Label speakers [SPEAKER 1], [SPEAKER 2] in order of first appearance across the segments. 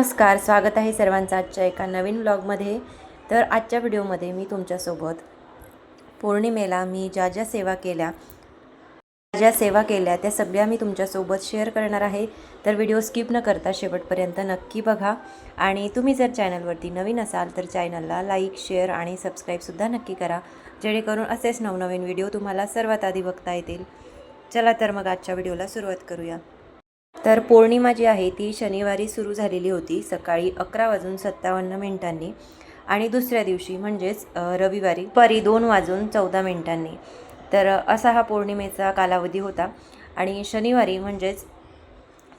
[SPEAKER 1] नमस्कार, स्वागत आहे सर्वांचं आजच्या एका नवीन व्लॉगमध्ये। तर आजच्या व्हिडिओमध्ये मी तुमच्यासोबत पौर्णिमेला मी ज्या सेवा केल्या त्या सगळ्या मी तुमच्यासोबत शेअर करणार आहे। तर व्हिडिओ स्किप न करता शेवटपर्यंत नक्की बघा। आणि तुम्ही जर चॅनलवरती नवीन असाल तर चॅनलला लाईक, शेअर आणि सबस्क्राईबसुद्धा नक्की करा, जेणेकरून असेच नवनवीन व्हिडिओ तुम्हाला सर्वात आधी बघता येतील। चला तर मग आजच्या व्हिडिओला सुरुवात करूया। तर पौर्णिमा जी आहे ती शनिवारी सुरू झालेली होती सकाळी 11:57 आणि दुसऱ्या दिवशी म्हणजेच रविवारी दुपारी 2:14 तर असा हा पौर्णिमेचा कालावधी होता। आणि शनिवारी म्हणजेच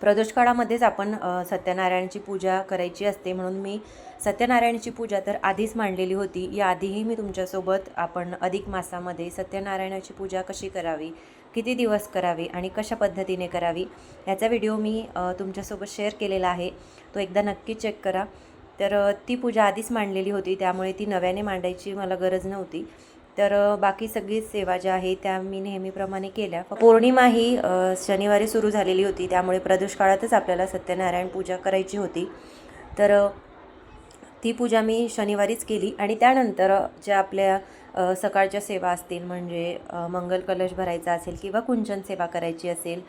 [SPEAKER 1] प्रदोष काळामध्येच आपण सत्यनारायणाची पूजा करायची असते, म्हणून मी सत्यनारायणाची पूजा तर आधीच मांडलेली होती। याआधीही मी तुमच्यासोबत आपण अधिक मासामध्ये सत्यनारायणाची पूजा कशी करावी, किती दिवस करावी आणि कशा पद्धतीने करावी याचा व्हिडिओ मी तुमच्यासोबत शेअर केलेला आहे, तो एकदा नक्की चेक करा। तर ती पूजा आधीच मांडलेली होती, त्यामुळे ती नव्याने मांडायची मला गरज नव्हती। तर बाकी सगळी सेवा ज्या आहे त्या मी नेहमीप्रमाणे केल्या। पौर्णिमा ही शनिवारी सुरू झालेली होती, त्यामुळे प्रदोष काळातच आपल्याला सत्यनारायण पूजा करायची होती। तर ती पूजा मी शनिवारीच केली। आणि त्यानंतर ज्या आपल्या सकाळच्या सेवा असतील, म्हणजे मंगल कलश भरायचा असेल किंवा कुंचन सेवा करायची असेल,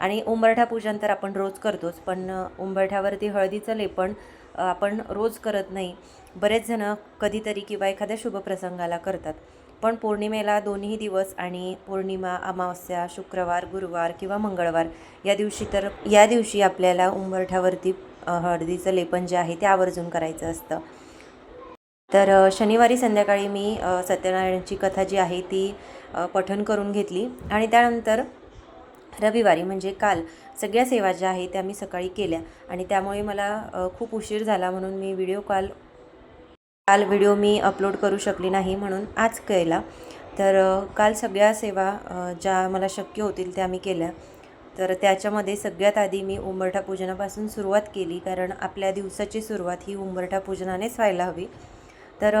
[SPEAKER 1] आणि उंबरठा पूजन तर आपण रोज करतोच, पण उंबरठ्यावरती हळदीचं लेपन आपण रोज करत नाही। बरेच जण कधीतरी किंवा एखाद्या शुभप्रसंगाला करतात, पण पौर्णिमेला दोन्ही दिवस आणि पौर्णिमा, अमावस्या, शुक्रवार, गुरुवार किंवा मंगळवार या दिवशी आपल्याला उंबरठ्यावरती हळदीचं लेपन जे आहे ते आवर्जून करायचं असतं। तर शनिवारी संध्याकाळी मी सत्यनारायणाची कथा जी आहे ती पठण करून घेतली। आणि त्यानंतर रविवारी म्हणजे काल सगळ्या सेवा ज्या आहेत त्या मी सकाळी केल्या, आणि त्यामुळे मला खूप उशीर झाला, म्हणून मी काल व्हिडिओ मी अपलोड करू शकली नाही, म्हणून आज केला। तर काल सगळ्या सेवा ज्या मला शक्य होतील त्या मी केल्या। तर त्याच्यामध्ये सगळ्यात आधी मी उंबरठा पूजनापासून सुरुवात केली, कारण आपल्या दिवसाची सुरुवात ही उंबरठा पूजनानेच व्हायला हवी। तर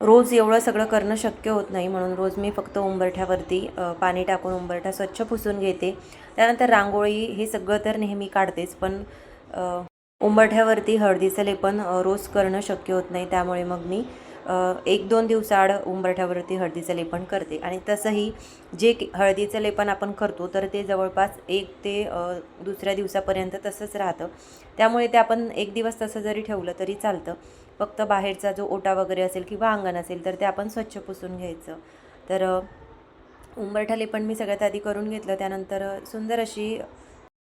[SPEAKER 1] रोज एवढं सगळं करणं शक्य होत नाही, म्हणून रोज मी फक्त उंबरठ्यावरती पाणी टाकून उंबरठा स्वच्छ पुसून घेते। त्यानंतर रांगोळी हे सगळं तर नेहमी काढतेच, पण उंबरठ्यावरती हळदीचं लेपन रोज करणं शक्य होत नाही, त्यामुळे मग मी 1-2 दिवसाआड उंबरठ्यावरती हळदीचं लेपन करते। आणि तसंही जे हळदीचं लेपन आपण करतो तर ते जवळपास 1 ते दुसऱ्या दिवसापर्यंत तसंच राहतं, त्यामुळे ते आपण 1 दिवस तसं जरी ठेवलं तरी चालतं। फक्त बाहेरचा जो ओटा वगैरे असेल किंवा अंगण असेल तर ते आपण स्वच्छ पुसून घ्यायचं। तर उंबरठा लेपन मी सगळ्यात आधी करून घेतलं। त्यानंतर सुंदर अशी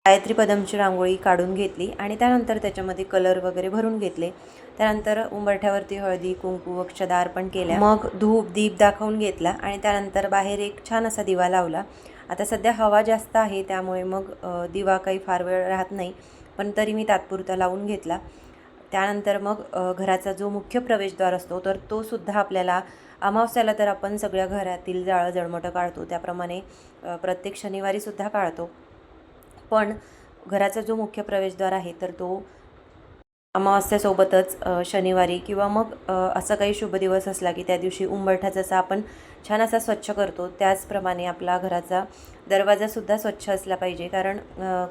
[SPEAKER 1] गायत्री पदमची रांगोळी काढून घेतली, आणि त्यानंतर त्याच्यामध्ये कलर वगैरे भरून घेतले। त्यानंतर उंबरठ्यावरती हळदी, कुंकू, अक्षदा अर्पण केल्या, मग धूप दीप दाखवून घेतला, आणि त्यानंतर बाहेर एक छान असा दिवा लावला। आता सध्या हवा जास्त आहे, त्यामुळे मग दिवा काही फार वेळ राहत नाही, पण तरी मी तात्पुरता लावून घेतला। त्यानंतर मग घराचा जो मुख्य प्रवेशद्वार असतो तर तो सुद्धा आपल्याला अमावस्याला तर आपण सगळ्या घरातील जाळं जळमटं काढतो, त्याप्रमाणे प्रत्येक शनिवारीसुद्धा काढतो, पण घराचा जो मुख्य प्रवेशद्वार आहे तर तो अमावस्यासोबतच शनिवारी किंवा मग असा काही शुभ दिवस असला की त्या दिवशी उंबरठा जसा आपण छान असा स्वच्छ करतो, त्याचप्रमाणे आपला घराचा दरवाजासुद्धा स्वच्छ असला पाहिजे, कारण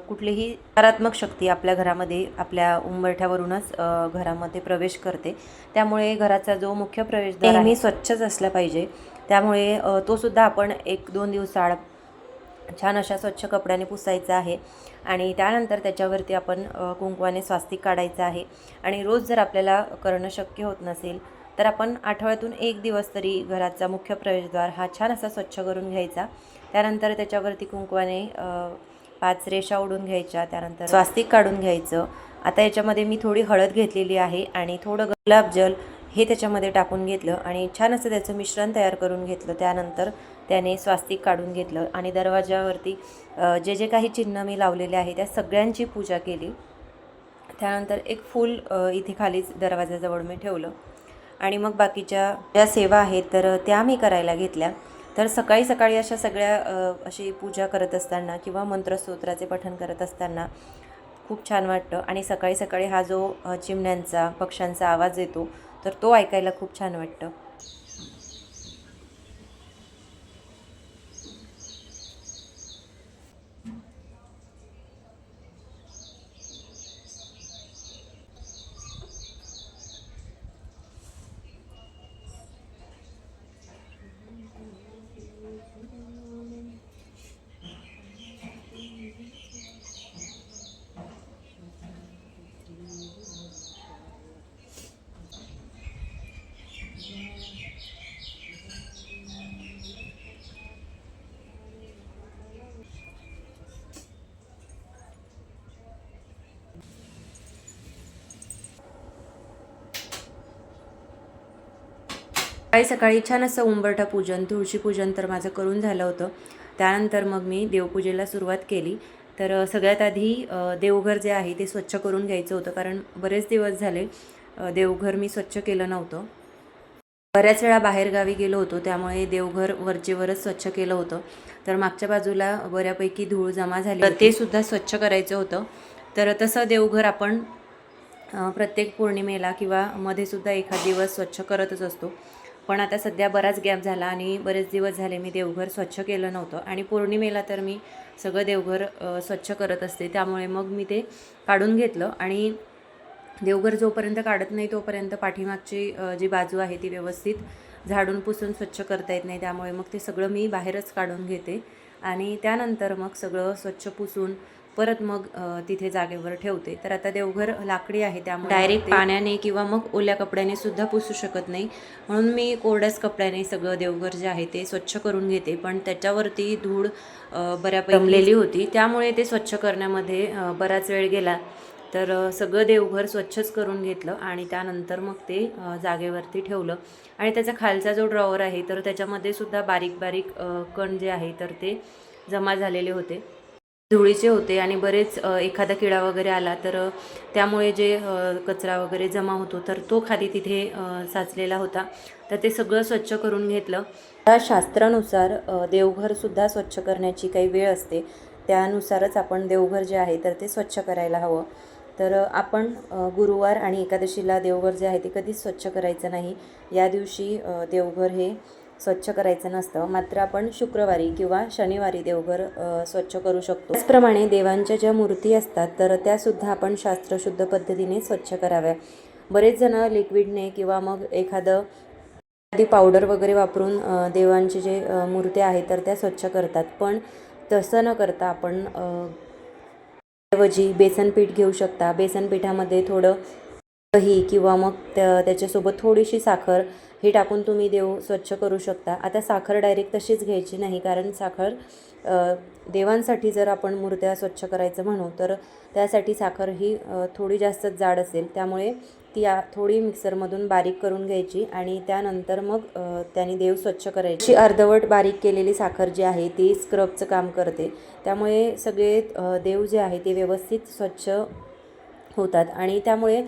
[SPEAKER 1] कुठलीही नकारात्मक शक्ती आपल्या घरामध्ये आपल्या उंबरठ्यावरूनच घरामध्ये प्रवेश करते। त्यामुळे घराचा जो मुख्य प्रवेशद्वार नेहमी स्वच्छच असला पाहिजे, त्यामुळे तो सुद्धा आपण 1-2 दिवसाआड छान अशा स्वच्छ कपड्याने पुसायचा आहे। आणि त्यानंतर त्याच्यावरती आपण कुंकवाने स्वास्तिक काढायचं आहे। आणि रोज जर आपल्याला करणं शक्य होत नसेल तर आपण आठवड्यातून 1 दिवस तरी घराचा मुख्य प्रवेशद्वार हा छान असा स्वच्छ करून घ्यायचा। त्यानंतर त्याच्यावरती कुंकवाने 5 रेषा ओढून घ्यायच्या, त्यानंतर स्वास्तिक काढून घ्यायचं। आता याच्यामध्ये मी थोडी हळद घेतलेली आहे आणि थोडं गुलाबजल हे त्याच्यामध्ये टाकून घेतलं, आणि छान असं त्याचं मिश्रण तयार करून घेतलं। त्यानंतर त्याने स्वास्तिक काढून घेतलं, आणि दरवाजावरती जे जे काही चिन्ह मी लावलेले आहे त्या सगळ्यांची पूजा केली। त्यानंतर एक फूल इथे खालीच दरवाजाजवळ मी ठेवलं, आणि मग बाकीच्या ज्या सेवा आहेत तर त्या मी करायला घेतल्या। तर सकाळी सकाळी अशा सगळ्या अशी पूजा करत असताना किंवा मंत्रस्तोत्राचे पठण करत असताना खूप छान वाटतं। आणि सकाळी सकाळी हा जो चिमण्यांचा, पक्ष्यांचा आवाज येतो तर तो ऐकायला खूप छान वाटतं। सकाळी छान असं उंबरठा पूजन, तुळशी पूजन तर माझं करून झालं होतं. त्यानंतर मग मी देवपूजेला सुरुवात केली. तर सगळ्यात आधी देवघर जे आहे ते स्वच्छ करून घ्यायचं होतं, कारण बरेच दिवस झाले देवघर मी स्वच्छ केलं नव्हतं. बऱ्याच वेळा बाहेरगावी गेलो होतो, त्यामुळे देवघर वरचेवरच स्वच्छ केलं होतं. तर मागच्या बाजूला बऱ्यापैकी धूळ जमा झाली, तर ते सुद्धा स्वच्छ करायचं होतं. तर तसं देवघर आपण प्रत्येक पौर्णिमेला किंवा मध्ये सुद्धा एखाद दिवस स्वच्छ करतच असतो. पण आता सध्या बराच गॅप झाला आणि बरेच दिवस झाले मी देवघर स्वच्छ केलं नव्हतं. आणि पौर्णिमेला तर मी सगळं देवघर स्वच्छ करत असते, त्यामुळे मग मी ते काढून घेतलं. आणि देवघर जोपर्यंत काढत नाही तोपर्यंत पाठीमागची जी बाजू आहे ती व्यवस्थित झाडून पुसून स्वच्छ करता येत नाही, त्यामुळे मग ते सगळं मी बाहेरच काढून घेते. आणि त्यानंतर मग सगळं स्वच्छ पुसून परत मग तिथे जागेवर ठेवते. तर आता देवघर लाकडी आहे, त्यामुळे डायरेक्ट पाण्याने किंवा मग ओल्या कपड्याने सुद्धा पुसू शकत नाही, म्हणून मी कोरड्याच कपड्याने सगळं देवघर जे आहे ते स्वच्छ करून घेते. पण त्याच्यावरती धूळ बऱ्यापैकी जमलेली होती, त्यामुळे ते स्वच्छ करण्यामध्ये बराच वेळ गेला. तर सगळं देवघर स्वच्छच करून घेतलं आणि त्यानंतर मग ते जागेवरती ठेवलं. आणि त्याचा खालचा जो ड्रॉवर आहे तर त्याच्यामध्ये सुद्धा बारीक बारीक कण जे आहे तर ते जमा झालेले होते, धुळीचे होते. आणि बरेच एखादा किडा वगैरे आला तर त्यामुळे जे कचरा वगैरे जमा होतो तर तो खाली तिथे साचलेला होता. तर ते सगळं स्वच्छ करून घेतलं. त्या शास्त्रानुसार देवघरसुद्धा स्वच्छ करण्याची काही वेळ असते, त्यानुसारच आपण देवघर जे आहे तर ते स्वच्छ करायला हवं. तर आपण गुरुवार आणि एकादशीला देवघर जे आहे ते कधीच स्वच्छ करायचं नाही. या दिवशी देवघर हे स्वच्छ करायचं नसतं, मात्र आपण शुक्रवारी किंवा शनिवारी देवघर स्वच्छ करू शकतो. त्याचप्रमाणे देवांच्या ज्या मूर्ती असतात तर त्यासुद्धा आपण शास्त्रशुद्ध पद्धतीने स्वच्छ कराव्या. बरेच जण लिक्विडने किंवा मग एखादी पावडर वगैरे वापरून देवांचे जे मूर्त्या आहेत तर त्या स्वच्छ करतात. पण तसं न करता आपण ऐवजी बेसन पीठ घेऊ शकता. बेसन पिठामध्ये थोडं दही किंवा मग त्याच्यासोबत थोडीशी साखर हे टाकून तुम्ही देव स्वच्छ करू शकता. आता साखर डायरेक्ट तशीच घ्यायची नाही, कारण साखर देवांसाठी जर आपण मूर्त्या स्वच्छ करायचं म्हणू तर त्यासाठी साखर ही थोडी जास्त जाड असेल, त्यामुळे ती थोडी मिक्सरमधून बारीक करून घ्यायची आणि त्यानंतर मग त्याने देव स्वच्छ करायची. अर्धवट बारीक केलेली साखर जी आहे ती स्क्रबचं काम करते, त्यामुळे सगळे देव जे आहे ते व्यवस्थित स्वच्छ होतात. आणि त्यामुळे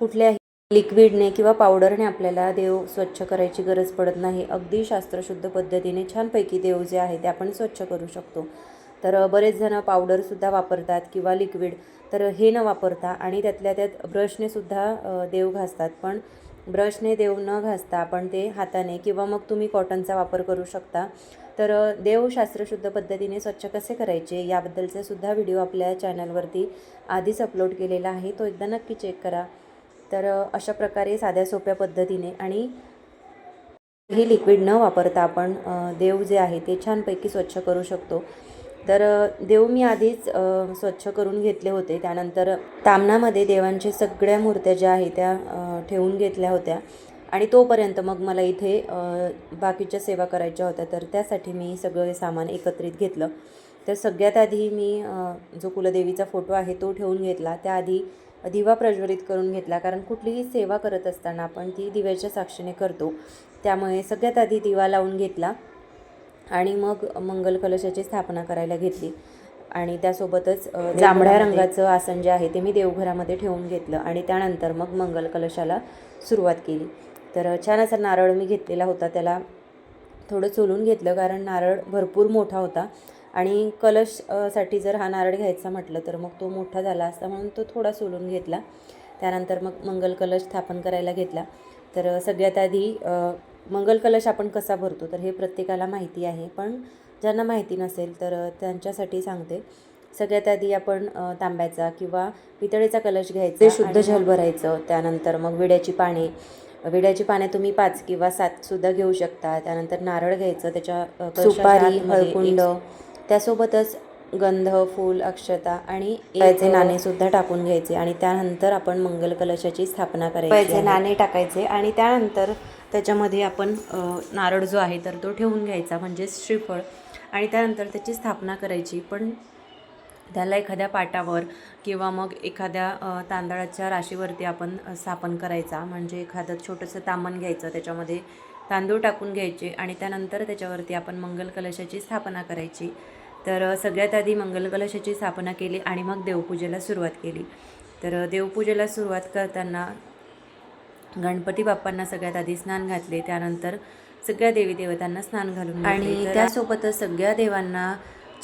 [SPEAKER 1] कुठल्याही लिक्विडने किंवा पावडरने आपल्याला देव स्वच्छ करायची गरज पडत नाही. अगदी शास्त्रशुद्ध पद्धतीने छानपैकी देव जे आहे ते आपण स्वच्छ करू शकतो. तर बरेच जण पावडरसुद्धा वापरतात किंवा लिक्विड, तर हे न वापरता आणि त्यातल्या त्यात ब्रशने सुद्धा देव घासतात. पण ब्रशने देव न घासता आपण ते हाताने किंवा मग तुम्ही कॉटनचा वापर करू शकता. तर देव शास्त्रशुद्ध पद्धतीने स्वच्छ कसे करायचे याबद्दलचा सुद्धा व्हिडिओ आपल्या चॅनलवरती आधीच अपलोड केलेला आहे, तो एकदा नक्की चेक करा. तर अशा प्रकारे साध्या सोप्या पद्धतीने आणि ही लिक्विड न वापरता आपण देव जे आहे ते छानपैकी स्वच्छ करू शकतो. तर देव मी आधीच स्वच्छ करून घेतले होते. त्यानंतर तामणामध्ये देवांच्या सगळ्या मूर्त्या ज्या आहेत त्या ठेवून घेतल्या होत्या आणि तोपर्यंत मग मला इथे बाकीच्या सेवा करायच्या होत्या, तर त्यासाठी मी सगळे सामान एकत्रित घेतलं. तर सगळ्यात आधी मी जो कुलदेवीचा फोटो आहे तो ठेवून घेतला. त्याआधी दिवा प्रज्वलित करून घेतला, कारण कुठलीही सेवा करत असताना आपण ती दिव्याच्या साक्षीने करतो, त्यामुळे सगळ्यात आधी दिवा लावून घेतला आणि मग मंगल कलशाची स्थापना करायला घेतली. आणि त्यासोबतच जांभळ्या रंगाचं आसन जे आहे ते मी देवघरामध्ये ठेवून घेतलं आणि त्यानंतर मग मंगल कलशाला सुरुवात केली. तर छान असा नारळ मी घेतलेला होता, त्याला थोडं चोलून घेतलं, कारण नारळ भरपूर मोठा होता आणि कलशसाठी जर हा नारळ घ्यायचा म्हटलं तर मग तो मोठा झाला असता, म्हणून तो थोडा सोलून घेतला. त्यानंतर मग मंगल कलश स्थापन करायला घेतला. तर सगळ्यात आधी मंगल कलश आपण कसा भरतो तर हे प्रत्येकाला माहिती आहे, पण ज्यांना माहिती नसेल तर त्यांच्यासाठी सांगते. सगळ्यात आधी आपण तांब्याचा किंवा पितळेचा कलश घ्यायचा, ते शुद्ध जल भरायचं. त्यानंतर मग विड्याची पाने तुम्ही 5 किंवा 7सुद्धा घेऊ शकता. त्यानंतर नारळ घ्यायचं, त्याच्या सुपारी, हळकुंड, त्यासोबतच गंध, फूल, अक्षता आणि पैसे नाणेसुद्धा टाकून घ्यायचे. आणि त्यानंतर आपण मंगल कलशाची स्थापना करायची. पैसे नाणे टाकायचे आणि त्यानंतर त्याच्यामध्ये आपण नारळ जो आहे तर तो ठेवून घ्यायचा, म्हणजे श्रीफळ, आणि त्यानंतर त्याची स्थापना करायची. पण त्याला एखाद्या पाटावर किंवा मग एखाद्या तांदळाच्या राशीवरती आपण स्थापन करायचा. म्हणजे एखादं छोटंसं तामण घ्यायचं, त्याच्यामध्ये तांदूळ टाकून घ्यायचे आणि त्यानंतर त्याच्यावरती आपण मंगल कलशाची स्थापना करायची. तर सगळ्यात आधी मंगल कलशाची स्थापना केली आणि मग देवपूजेला सुरुवात केली. तर देवपूजेला सुरुवात करताना गणपती बाप्पांना सगळ्यात आधी स्नान घातले, त्यानंतर सगळ्या देवी देवतांना स्नान घालून घेतले आणि त्यासोबतच सगळ्या देवांना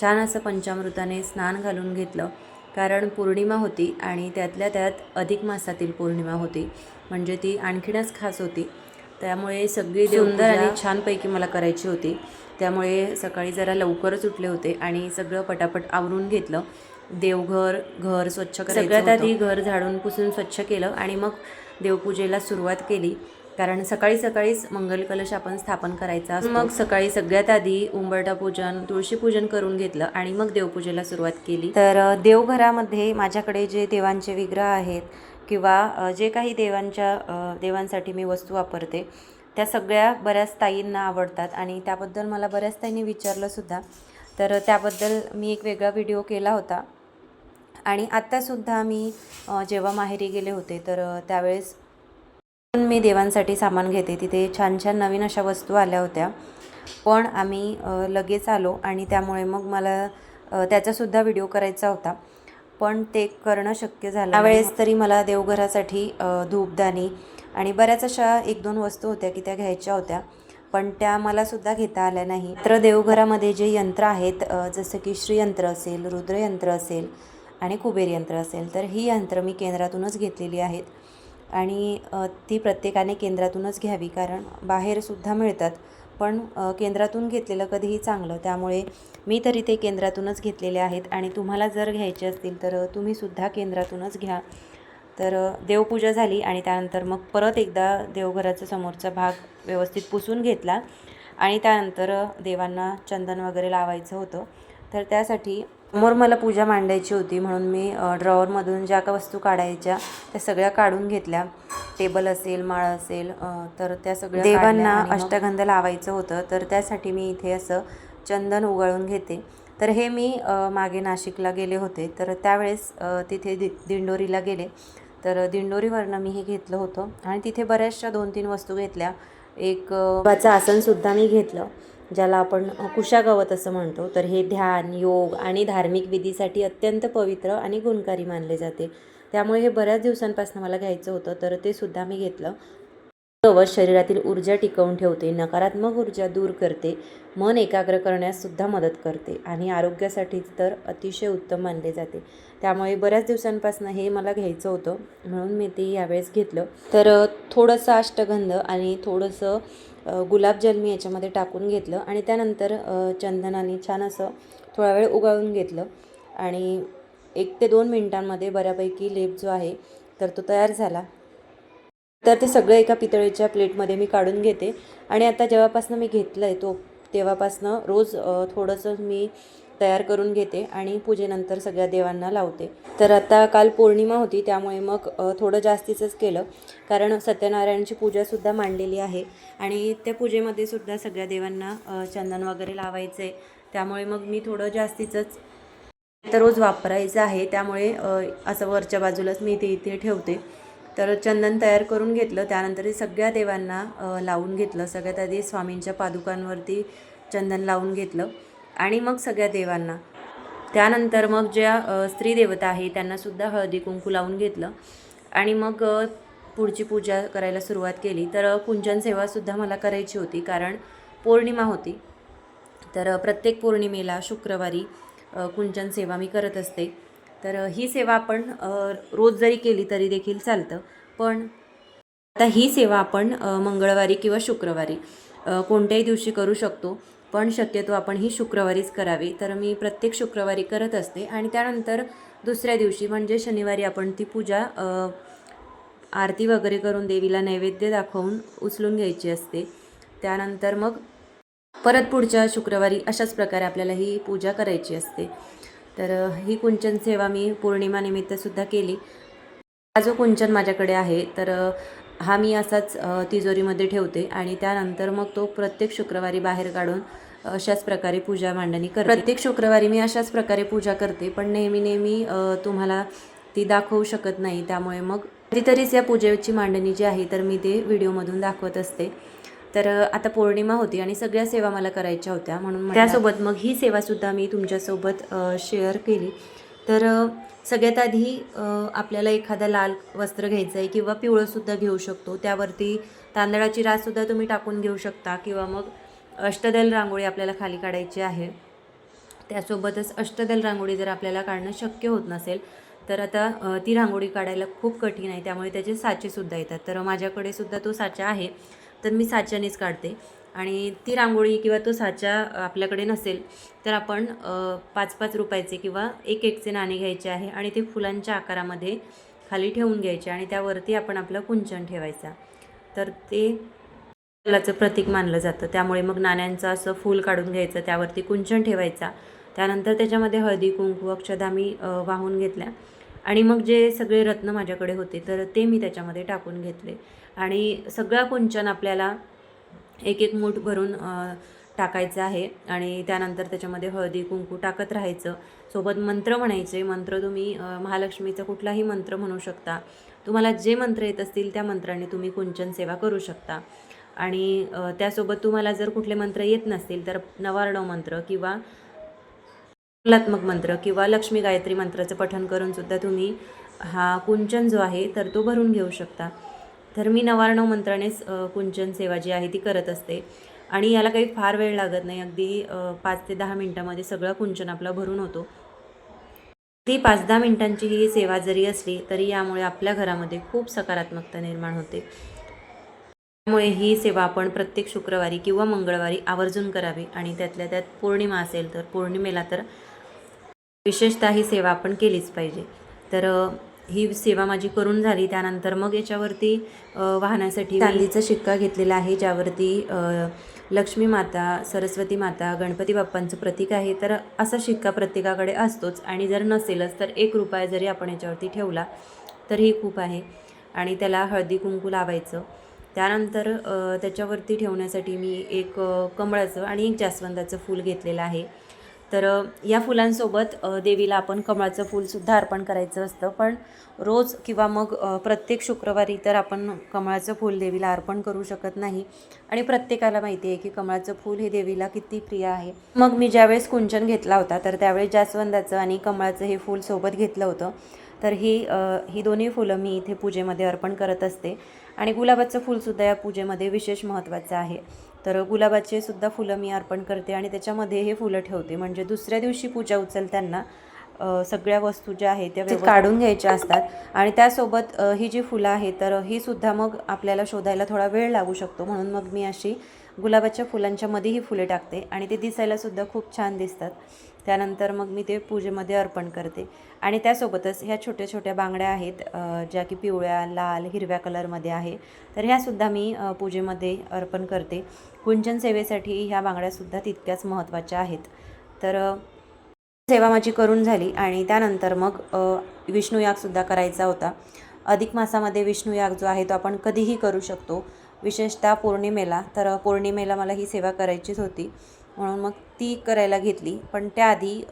[SPEAKER 1] छान असं पंचामृताने स्नान घालून घेतलं. कारण पौर्णिमा होती आणि त्यातल्या त्यात अधिक मासातील पौर्णिमा होती, म्हणजे ती आणखीनच खास होती. त्यामुळे सगळी सुंदर आणि छानपैकी मला करायची होती. त्यामुळे सकाळी जरा लवकरच उठले होते आणि सगळं पटापट आवरून घेतलं. देवघर घर स्वच्छ करायचं, सगळ्यात आधी घर झाडून पुसून स्वच्छ केलं आणि मग देवपूजेला सुरुवात केली. कारण सकाळी सकाळीच मंगल कलश आपण स्थापन करायचा असतो. मग सकाळी सगळ्यात आधी उंबरठा पूजन, तुळशी पूजन करून घेतलं आणि मग देवपूजेला सुरुवात केली. तर देवघरामध्ये माझ्याकडे जे देवांचे विग्रह आहेत किंवा जे काही देवांसाठी मी वस्तू वापरते त्या सगळ्या बऱ्याच ताईंना आवडतात आणि त्याबद्दल मला बऱ्याच ताईंनी विचारलंसुद्धा. तर त्याबद्दल मी एक वेगळा व्हिडिओ केला होता. आणि आत्तासुद्धा मी जेव्हा माहेरी गेले होते तर त्यावेळेस मी देवांसाठी सामान घेते, तिथे छान छान नवीन अशा वस्तू आल्या होत्या. पण आम्ही लगेच आलो आणि त्यामुळे मग मला त्याचासुद्धा व्हिडिओ करायचा होता, पण ते करणं शक्य झालं. त्यावेळेस तरी मला देवघरासाठी धूपदाणी आणि बऱ्याच अशा 1-2 वस्तू होत्या की त्या घ्यायच्या होत्या, पण त्या मलासुद्धा घेता आल्या नाही. तर देवघरामध्ये जे यंत्र आहेत, जसं की श्रीयंत्र असेल, रुद्रयंत्र असेल आणि कुबेर यंत्र असेल, तर ही यंत्र मी केंद्रातूनच घेतलेली आहेत आणि ती प्रत्येकाने केंद्रातूनच घ्यावी. कारण बाहेरसुद्धा मिळतात, पण केंद्रातून घेतलेलं कधीही चांगलं. त्यामुळे मी तरी ते केंद्रातूनच घेतलेले आहेत आणि तुम्हाला जर घ्यायचे असतील तर तुम्हीसुद्धा केंद्रातूनच घ्या. तर देवपूजा झाली आणि त्यानंतर मग परत एकदा देवघराचा समोरचा भाग व्यवस्थित पुसून घेतला आणि त्यानंतर देवांना चंदन वगैरे लावायचं होतं. तर त्यासाठी समोर मला पूजा मांडायची होती, म्हणून मी ड्रॉवरमधून ज्या का वस्तू काढायच्या त्या सगळ्या काढून घेतल्या. टेबल असेल, माळ असेल, तर त्या सगळ्या देवांना अष्टगंध लावायचं होतं. तर त्यासाठी मी इथे असं चंदन उगाळून घेते. तर हे मी मागे नाशिकला गेले होते, तर त्यावेळेस तिथे दिंडोरीला गेले, तर दिंडोरीवरनं मी हे घेतलं होतं आणि तिथे बऱ्याचशा 2-3 वस्तू घेतल्या. एक देवाचं आसनसुद्धा मी घेतलं, ज्याला आपण कुशागवत असं म्हणतो. तर हे ध्यान, योग आणि धार्मिक विधीसाठी अत्यंत पवित्र आणि गुणकारी मानले जाते. त्यामुळे हे बऱ्याच दिवसांपासून मला घ्यायचं होतं, तर ते सुद्धा मी घेतलं. गवत शरीरातील ऊर्जा टिकवून ठेवते, नकारात्मक ऊर्जा दूर करते, मन एकाग्र करण्यास सुद्धा मदत करते आणि आरोग्यासाठी तर अतिशय उत्तम मानले जाते. त्यामुळे बऱ्याच दिवसांपासून हे मला घ्यायचं होतं, म्हणून मी ते यावेळेस घेतलं. तर थोडंसं अष्टगंध आणि थोडंसं गुलाबजल मी याच्यामध्ये टाकून घेतलं आणि त्यानंतर चंदनाने छान असं थोडा वेळ उगाळून घेतलं आणि 1 ते 2 मिनिटांमध्ये बऱ्यापैकी लेप जो आहे तर तो तयार झाला. तर ते सगळं एका पितळेच्या प्लेटमध्ये मी काढून घेते आणि आता जेव्हापासनं मी घेतलं आहे तेव्हापासनं रोज थोडंसं मी तयार करून घेते आणि पूजेनंतर सगळ्या देवांना लावते. तर आता काल पौर्णिमा होती, त्यामुळे मग थोडं जास्तीचंच केलं, कारण सत्यनारायणची पूजासुद्धा मांडलेली आहे आणि त्या पूजेमध्ये सुद्धा सगळ्या देवांना चंदन वगैरे लावायचे. त्यामुळे मग मी थोडं जास्तीचंच तर रोज वापरायचं आहे, त्यामुळे असं वरच्या बाजूलाच मी ते इथे ठेवते. तर चंदन तयार करून घेतलं, त्यानंतर सगळ्या देवांना लावून घेतलं. सगळ्यात आधी स्वामींच्या पादुकांवरती चंदन लावून घेतलं आणि मग सगळ्या देवांना. त्यानंतर मग ज्या स्त्री देवता आहे त्यांनासुद्धा हळदी कुंकू लावून घेतलं आणि मग पुढची पूजा करायला सुरुवात केली. तर कुंजन सेवासुद्धा मला करायची होती, कारण पौर्णिमा होती. तर प्रत्येक पौर्णिमेला शुक्रवारी कुंजन सेवा मी करत असते. तर ही सेवा आपण रोज जरी केली तरी देखील चालतं, पण आता ही सेवा आपण मंगळवारी किंवा शुक्रवारी कोणत्याही दिवशी करू शकतो, पण शक्यतो आपण ही शुक्रवारीच करावी. तर मी प्रत्येक शुक्रवारी करत असते आणि त्यानंतर दुसऱ्या दिवशी म्हणजे शनिवारी आपण ती पूजा आरती वगैरे करून देवीला नैवेद्य दाखवून उचलून घ्यायची असते. त्यानंतर मग परत पुढच्या शुक्रवारी अशाच प्रकारे आपल्याला ही पूजा करायची असते. तर ही कुंचन सेवा मी पौर्णिमा निमित्तसुद्धा केली. हा जो कुंचन माझ्याकडे आहे तर हा मी असाच तिजोरीमध्ये ठेवते आणि त्यानंतर मग तो प्रत्येक शुक्रवारी बाहेर काढून अशाच प्रकारे पूजा मांडणी करते. प्रत्येक शुक्रवारी मी अशाच प्रकारे पूजा करते, पण नेहमी तुम्हाला ती दाखवू शकत नाही. त्यामुळे मग कधीतरीच या पूजेची मांडणी जी आहे तर मी ते व्हिडिओमधून दाखवत असते. तर आता पौर्णिमा होती आणि सगळ्या सेवा मला करायच्या होत्या, म्हणून त्यासोबत मग ही सेवासुद्धा मी तुमच्यासोबत शेअर केली. तर सगळ्यात आधी आपल्याला एखादा लाल वस्त्र घ्यायचं आहे किंवा पिवळंसुद्धा घेऊ शकतो. त्यावरती तांदळाची राससुद्धा तुम्ही टाकून घेऊ शकता किंवा मग अष्टदल रांगोळी आपल्याला खाली काढायची आहे. त्यासोबतच अष्टदल रांगोळी जर आपल्याला काढणं शक्य होत नसेल तर आता ती रांगोळी काढायला खूप कठीण आहे, त्यामुळे त्याचे साचेसुद्धा येतात. तर माझ्याकडे सुद्धा तो साचा आहे, तर मी साच्यानेच काढते. आणि ती रांगोळी किंवा तो साचा आपल्याकडे नसेल तर आपण 5-5 रुपयाचे किंवा 1-1चे नाणे घ्यायचे आहे आणि ते फुलांच्या आकारामध्ये खाली ठेवून घ्यायचे आणि त्यावरती आपण आपलं कुंचन ठेवायचा. तर ते फुलाचं प्रतीक मानलं जातं. त्यामुळे मग नाण्यांचं असं फूल काढून घ्यायचं, त्यावरती कुंचन ठेवायचा. त्यानंतर त्याच्यामध्ये हळदी कुंकू अक्षदा मी वाहून घेतल्या आणि मग जे सगळे रत्न माझ्याकडे होते तर ते मी त्याच्यामध्ये टाकून घेतले आणि सगळा कुंचन आपल्याला एक मूठ भरून टाकायचं आहे आणि त्यानंतर त्याच्यामध्ये हळदी कुंकू टाकत राहायचं. सोबत मंत्र म्हणायचे. मंत्र तुम्ही महालक्ष्मीचा कुठलाही मंत्र म्हणू शकता. तुम्हाला जे मंत्र येत असतील त्या मंत्राने तुम्ही कुंचन सेवा करू शकता. आणि त्यासोबत तुम्हाला जर कुठले मंत्र येत नसतील तर नवार्णव मंत्र किंवा कलात्मक मंत्र किंवा लक्ष्मी गायत्री मंत्राचं पठण करून सुद्धा तुम्ही हा कुंचन जो आहे तर तो भरून घेऊ शकता. तर मी नवार्णव मंत्रानेच कुंचन सेवा जी आहे ती करत असते आणि याला काही फार वेळ लागत नाही. अगदी 5 ते 10 मिनटामध्ये सगळा कुंचन आपला भरून होतो. ती 5-10 मिनिटांची ही सेवा जरी असली तरी यामुळे आपल्या घरामध्ये खूप सकारात्मकता निर्माण होते. त्यामुळे ही सेवा आपण प्रत्येक शुक्रवारी किंवा मंगळवारी आवर्जून करावी आणि त्यातल्या त्यात पौर्णिमा असेल तर पौर्णिमेला तर विशेषतः ही सेवा आपण केलीच पाहिजे. तर ही सेवा माझी करून झाली. त्यानंतर मग याच्यावरती वाहण्यासाठी चांदीचा शिक्का घेतलेला आहे, ज्यावरती लक्ष्मी माता, सरस्वती माता, गणपती बाप्पांचं प्रतीक आहे. तर असा शिक्का प्रत्येकाकडे असतोच आणि जर नसेलच तर 1 रुपया जरी आपण याच्यावरती ठेवला तरीही खूप आहे. आणि त्याला हळदी कुंकू लावायचं. त्यानंतर त्याच्यावरती ठेवण्यासाठी मी एक कमळाचं आणि एक जास्वंदाचं फूल घेतलेलं आहे. तर या फुलांसोबत देवीला आपण कमळाचं फूलसुद्धा अर्पण करायचं असतं, पण रोज किंवा मग प्रत्येक शुक्रवारी तर आपण कमळाचं फूल देवीला अर्पण करू शकत नाही आणि प्रत्येकाला माहिती आहे की कमळाचं फूल हे देवीला किती प्रिय आहे. मग मी ज्यावेळेस कुंचन घेतला होता तर त्यावेळेस जास्वंदाचं आणि कमळाचं हे फूल सोबत घेतलं होतं. तर ही दोन्ही फुलं मी इथे पूजेमध्ये अर्पण करत असते आणि गुलाबाचं फूलसुद्धा या पूजेमध्ये विशेष महत्त्वाचं आहे. तर गुलाबाचे सुद्धा फुलं मी अर्पण करते आणि त्याच्यामध्ये हे फुलं ठेवते, म्हणजे दुसऱ्या दिवशी पूजा उचलताना सगळ्या वस्तू ज्या आहेत त्या काढून घ्यायच्या असतात. आणि त्यासोबत ही जी फुलं आहेत तर ही सुद्धा मग आपल्याला शोधायला थोडा वेळ लागू शकतो, म्हणून मग मी अशी गुलाबाच्या फुलांच्या मध्ये ही फुले टाकते आणि ते दिसायलासुद्धा खूप छान दिसतात. त्यानंतर मग मी ते पूजेमध्ये अर्पण करते आणि त्यासोबतच ह्या छोट्या छोट्या बांगड्या आहेत ज्या की पिवळ्या, लाल, हिरव्या कलरमध्ये आहे. तर ह्यासुद्धा मी पूजेमध्ये अर्पण करते. कुंचन सेवेसाठी ह्या बांगड्यासुद्धा तितक्याच महत्त्वाच्या आहेत. तर सेवा माझी करून झाली आणि त्यानंतर मग विष्णुयागसुद्धा करायचा होता. अधिक मासामध्ये विष्णुयाग जो आहे तो आपण कधीही करू शकतो, विशेषतः पौर्णिमेला. तर पौर्णिमेला मला ही सेवा करायचीच होती, म्हणून मग ती करायला घेतली. पण त्याआधी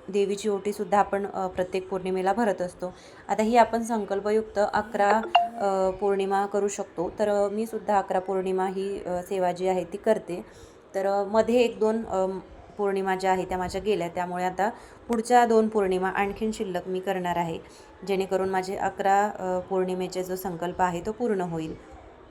[SPEAKER 1] देवीची ओटीसुद्धा आपण प्रत्येक पौर्णिमेला भरत असतो. आता ही आपण संकल्पयुक्त 11 पौर्णिमा करू शकतो. तर मी सुद्धा 11 पौर्णिमा ही सेवा जी आहे ती करते. तर मध्ये 1-2 पौर्णिमा ज्या आहेत त्या माझ्या गेल्या, त्यामुळे आता पुढच्या 2 पौर्णिमा आणखीन शिल्लक मी करणार आहे, जेणेकरून माझे 11 पौर्णिमेचा जो संकल्प आहे तो पूर्ण होईल.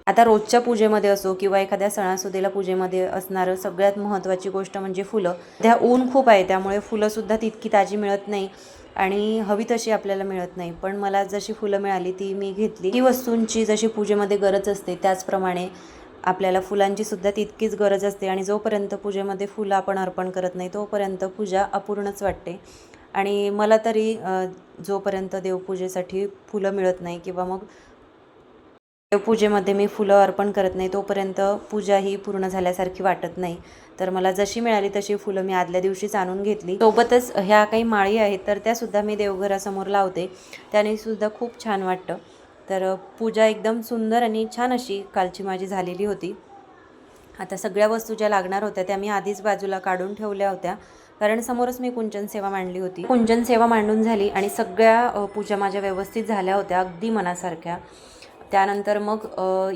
[SPEAKER 1] आता रोजच्या पूजेमध्ये असो किंवा एखाद्या सणासुदीला पूजेमध्ये असणारं सगळ्यात महत्त्वाची गोष्ट म्हणजे फुलं. त्या ऊन खूप आहे त्यामुळे फुलंसुद्धा तितकी ताजी मिळत नाही आणि हवी तशी आपल्याला मिळत नाही. पण मला जशी फुलं मिळाली ती मी घेतली. ही वस्तूंची जशी पूजेमध्ये गरज असते त्याचप्रमाणे आपल्याला फुलांची सुद्धा तितकीच गरज असते आणि जोपर्यंत पूजेमध्ये फुलं आपण अर्पण करत नाही तोपर्यंत पूजा अपूर्णच वाटते. आणि मला तरी जोपर्यंत देवपूजेसाठी फुलं मिळत नाही किंवा मग देवपूजेमध्ये मी फुलं अर्पण करत नाही तोपर्यंत पूजा ही पूर्ण झाल्यासारखी वाटत नाही. तर मला जशी मिळाली तशी फुलं मी आदल्या दिवशीच आणून घेतली. सोबतच ह्या काही माळी आहेत तर त्यासुद्धा मी देवघरासमोर लावते, त्याने सुद्धा खूप छान वाटतं. तर पूजा एकदम सुंदर आणि छान अशी कालची माझी झालेली होती. आता सगळ्या वस्तू ज्या लागणार होत्या त्या मी आधीच बाजूला काढून ठेवल्या होत्या, कारण समोरच मी कुंचन सेवा मांडली होती. कुंचन सेवा मांडून झाली आणि सगळ्या पूजा माझ्या व्यवस्थित झाल्या होत्या अगदी मनासारख्या. त्यानंतर मग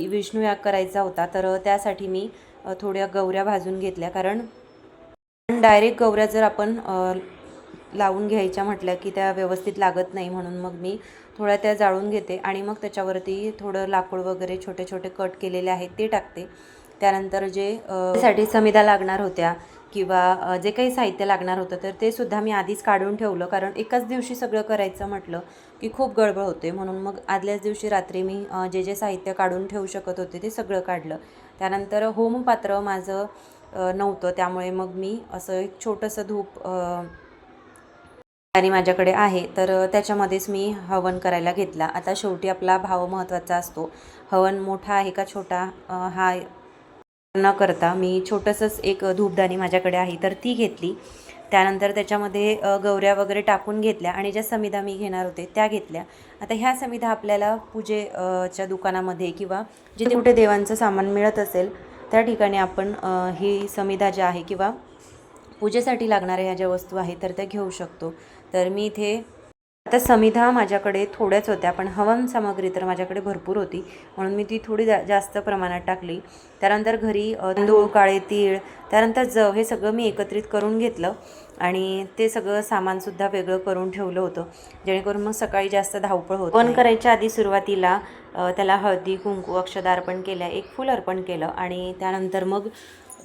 [SPEAKER 1] विष्णुयाग करायचा होता, तर त्यासाठी मी थोड्या गौऱ्या भाजून घेतल्या, कारण डायरेक्ट गौऱ्या जर आपण लावून घ्यायच्या म्हटल्या की त्या व्यवस्थित लागत नाही, म्हणून मग मी थोड्या त्या जाळून घेते आणि मग त्याच्यावरती थोडं लाकूड वगैरे छोटे छोटे कट केलेले आहेत ते टाकते. त्यानंतर जे साठी समिधा लागणार होत्या किंवा जे काही साहित्य लागणार होतं तर ते सुद्धा मी आधीच काढून ठेवलं, कारण एकाच दिवशी सगळं करायचं म्हटलं की खूप गडबड होते. म्हणून मग आदल्याच दिवशी रात्री मी जे जे साहित्य काढून ठेवू शकत होते ते सगळं काढलं. त्यानंतर होमपात्र माझं नव्हतं, त्यामुळे मग मी असं एक छोटंसं धूप आणि माझ्याकडे आहे, तर त्याच्यामध्येच मी हवन करायला घेतला. आता शेवटी आपला भाव महत्त्वाचा असतो. हवन मोठा आहे का छोटा हा न करता मी छोटंसंच एक धूपदाणी माझ्याकडे आहे तर ती घेतली. त्यानंतर त्याच्यामध्ये गौऱ्या वगैरे टाकून घेतल्या आणि ज्या समिधा मी घेणार होते त्या घेतल्या. आता ह्या समिधा आपल्याला पूजेच्या दुकानामध्ये किंवा जिथे कुठे देवांचं सामान मिळत असेल त्या ठिकाणी आपण ही समिधा ज्या आहे किंवा पूजेसाठी लागणाऱ्या ह्या ज्या वस्तू आहेत तर त्या घेऊ शकतो. तर मी इथे आता समिधा माझ्याकडे थोड्याच होत्या, पण हवन सामग्री तर माझ्याकडे भरपूर होती, म्हणून मी ती थोडी जास्त प्रमाणात टाकली. त्यानंतर घरी तांदूळ, काळे तीळ, त्यानंतर जव हे सगळं मी एकत्रित करून घेतलं आणि ते सगळं सामानसुद्धा वेगळं करून ठेवलं होतं, जेणेकरून मग सकाळी जास्त धावपळ होत. हवन करायच्या आधी सुरुवातीला त्याला हळदी कुंकू अक्षदा अर्पण केल्या, एक फूल अर्पण केलं आणि त्यानंतर मग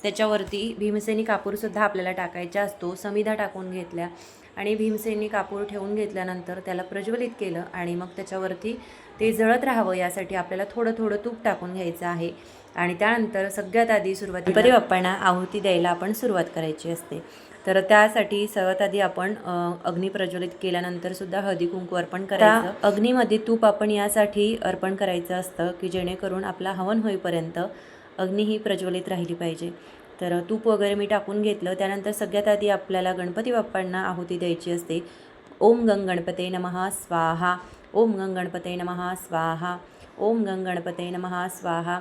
[SPEAKER 1] त्याच्यावरती भीमसेनी कापूरसुद्धा आपल्याला टाकायचा असतो. समिधा टाकून घेतल्या आणि भीमसेनी कापूर ठेवून घेतल्यानंतर त्याला प्रज्वलित केलं आणि मग त्याच्यावरती ते जळत राहावं यासाठी आपल्याला थोडं थोडं तूप टाकून घ्यायचं आहे. आणि त्यानंतर सगळ्यात आधी सुरुवातीला गणपती बाप्पांना आहुती द्यायला आपण सुरुवात करायची असते. तर त्यासाठी सर्वात आधी आपण अग्नी प्रज्वलित केल्यानंतर सुद्धा हळदी कुंकू अर्पण करायचं. अग्नीमध्ये तूप आपण यासाठी अर्पण करायचं असतं की जेणेकरून आपला हवन होईपर्यंत अग्नी ही प्रज्वलित राहिली पाहिजे. तर तूप वगैरे मी टाकून घेतलं. त्यानंतर सगळ्यात आधी आपल्याला गणपती बाप्पांना आहुती द्यायची असते. ओम गंग गणपते नमः स्वाहा, ओम गंग गणपते नमः स्वाहा, ओम गंग गणपते नमः स्वाहा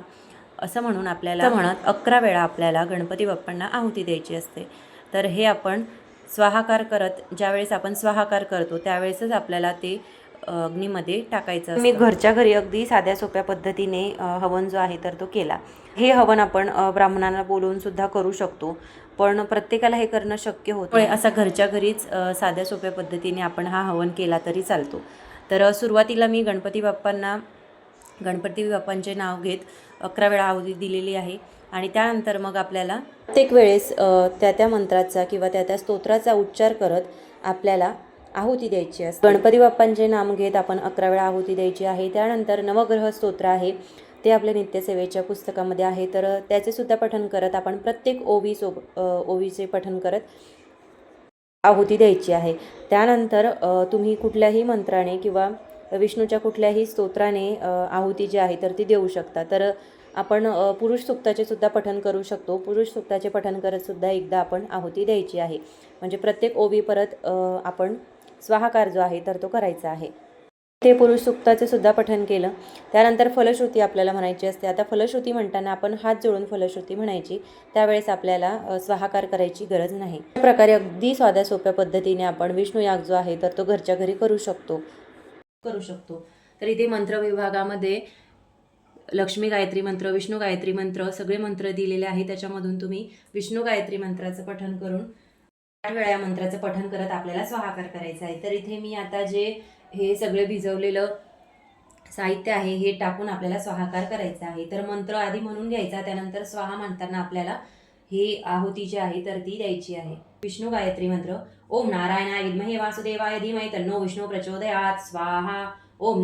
[SPEAKER 1] असं म्हणून आपल्याला म्हणत 11 वेळा आपल्याला गणपती बाप्पांना आहुती द्यायची असते. तर हे आपण स्वाहाकार करत ज्यावेळेस आपण स्वाहाकार करतो त्यावेळेसच आपल्याला ते अग्नीमध्ये टाकायचं. मी घरच्या घरी अगदी साध्या सोप्या पद्धतीने हवन जो आहे तर तो केला. हे हवन आपण ब्राह्मणांना बोलवून सुद्धा करू शकतो, पण प्रत्येकाला हे करणं शक्य होत नाही. असा घरच्या घरीच साध्या सोप्या पद्धतीने आपण हा हवन केला तरी चालतो. तर सुरुवातीला मी गणपती बाप्पांचे नाव घेत 11 वेळा आहुती दिलेली आहे आणि त्यानंतर मग आपल्याला प्रत्येक वेळेस त्या मंत्राचा किंवा त्या स्तोत्राचा उच्चार करत आपल्याला आहुती द्यायची असते. गणपती बाप्पांचे नाम घेत आपण 11 वेळा आहुती द्यायची आहे. त्यानंतर नवग्रह स्तोत्र आहे ते आपल्या नित्यसेवेच्या पुस्तकामध्ये आहे, तर त्याचे सुद्धा पठण करत आपण प्रत्येक ओवीचे पठण करत आहुती द्यायची आहे. त्यानंतर तुम्ही कुठल्याही मंत्राने किंवा विष्णूच्या कुठल्याही स्तोत्राने आहुती जी आहे तर ती देऊ शकता. तर आपण पुरुष सूक्ताचे सुद्धा पठण करू शकतो. पुरुष सूक्ताचे पठण करत सुद्धा एकदा आपण आहुती द्यायची आहे, म्हणजे प्रत्येक ओवी परत आपण स्वाहाकार जो आहे तर तो करायचा आहे. ते पुरुष सूक्ताचे सुद्धा पठण केलं. त्यानंतर फलश्रुती आपल्याला म्हणायची असते. आता फलश्रुती म्हणताना आपण हात जोडून फलश्रुती म्हणायची, त्यावेळेस आपल्याला स्वाहाकार करायची गरज नाही. अशा प्रकारे अगदी साध्या सोप्या पद्धतीने आपण विष्णुयाग जो आहे तर तो घरच्या घरी करू शकतो. तर इथे मंत्र विभागामध्ये लक्ष्मी गायत्री मंत्र, विष्णू गायत्री मंत्र सगळे मंत्र दिलेले आहे. त्याच्यामधून तुम्ही विष्णू गायत्री मंत्राचं पठण करून 8 वेळा या मंत्राचं पठण करत आपल्याला स्वाहाकार करायचा आहे. तर इथे मी आता जे हे सगळे भिजवलेलं साहित्य आहे हे टाकून आपल्याला स्वाहाकार करायचा आहे. तर मंत्र आधी म्हणून घ्यायचा, त्यानंतर स्वाहा म्हणताना आपल्याला ही आहुती जी आहे तर ती द्यायची आहे. विष्णू गायत्री मंत्र ओम नारायणाय विद्महे वासुदेवाय धीमहि तन्नो विष्णू प्रचोदयात् स्वाहा. ओम.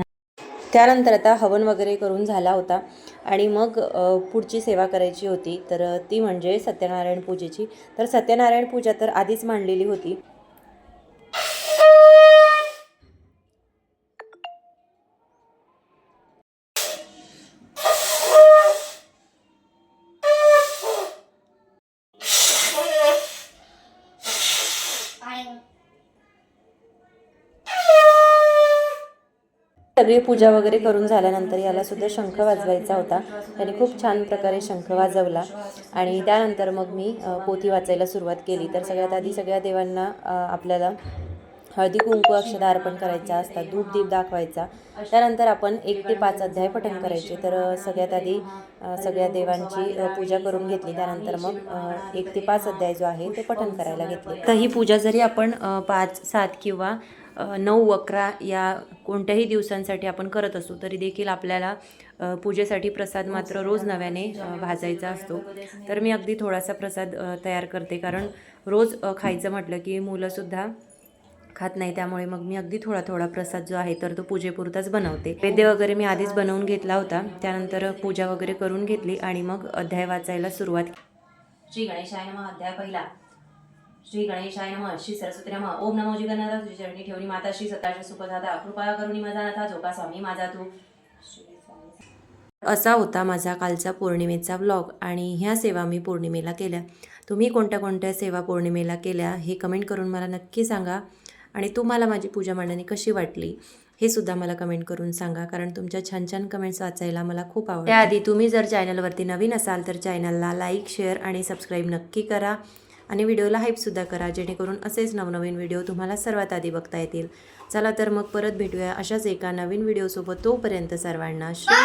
[SPEAKER 1] त्यानंतर आता हवन वगैरे करून झाला होता आणि मग पुढची सेवा करायची होती, तर ती म्हणजे सत्यनारायण पूजेची. तर सत्यनारायण पूजा तर आधीच मांडलेली होती. सगळी पूजा वगैरे करून झाल्यानंतर याला सुद्धा शंख वाजवायचा होता. त्याने खूप छान प्रकारे शंख वाजवला आणि त्यानंतर मग मी पोथी वाचायला सुरुवात केली. तर सगळ्यात आधी सगळ्या देवांना आपल्याला हळदी कुंकू अक्षता अर्पण करायचा असतात, धूप दीप दाखवायचा. त्यानंतर आपण 1 ते 5 अध्याय पठण करायचे. तर सगळ्यात आधी सगळ्या देवांची पूजा करून घेतली. त्यानंतर मग 1 ते 5 अध्याय जो आहे ते पठण करायला घेतले. तर ही पूजा जरी आपण 5, 7 किंवा 9, 11 या कोणत्याही दिवसांसाठी आपण करत असतो तरी देखील आपल्याला पूजेसाठी प्रसाद मात्र रोज नव्याने भाजायचा असतो. तर मी अगदी थोडासा प्रसाद तयार करते, कारण रोज खायचं म्हटलं की मुलंसुद्धा खात नाही. त्यामुळे मग मी अगदी थोडा थोडा प्रसाद जो आहे तर तो पूजेपुरताच बनवते. नैवेद्य वगैरे मी आधीच बनवून घेतला होता. त्यानंतर पूजा वगैरे करून घेतली आणि मग अध्याय वाचायला सुरुवात. श्री गणेशाय नमः. अध्याय पहिला. श्री गणेशाय नमः. श्री सरस्वती नमः. ओम नमो जिगन्नाथा तुझी चरणी ठेवणी माता श्री सताश सुपदाता कृपा करुणी माझा नाथा जोका स्वामी माझा तू. असा होता माझा कालचा पौर्णिमेचा व्लॉग आणि ह्या सेवा मी पौर्णिमेला केल्या. तुम्ही कोणत्या कोणत्या सेवा पौर्णिमेला केल्या हे कमेंट करून मला नक्की सांगा. आणि तुम्हाला माझी पूजा मांडणी कशी वाटली हे सुद्धा मला कमेंट करून सांगा, कारण तुमच्या छान छान कमेंट्स वाचायला मला खूप आवडतं. त्याआधी तुम्ही जर चॅनलवरती नवीन असाल तर चॅनलला लाईक, शेअर आणि सबस्क्राईब नक्की करा आणि व्हिडिओला हाईपसुद्धा करा, जेणेकरून असेच नवनवीन व्हिडिओ तुम्हाला सर्वात आधी बघता येतील. चला तर मग परत भेटूया अशाच एका नवीन व्हिडिओसोबत. तोपर्यंत सर्वांना श्री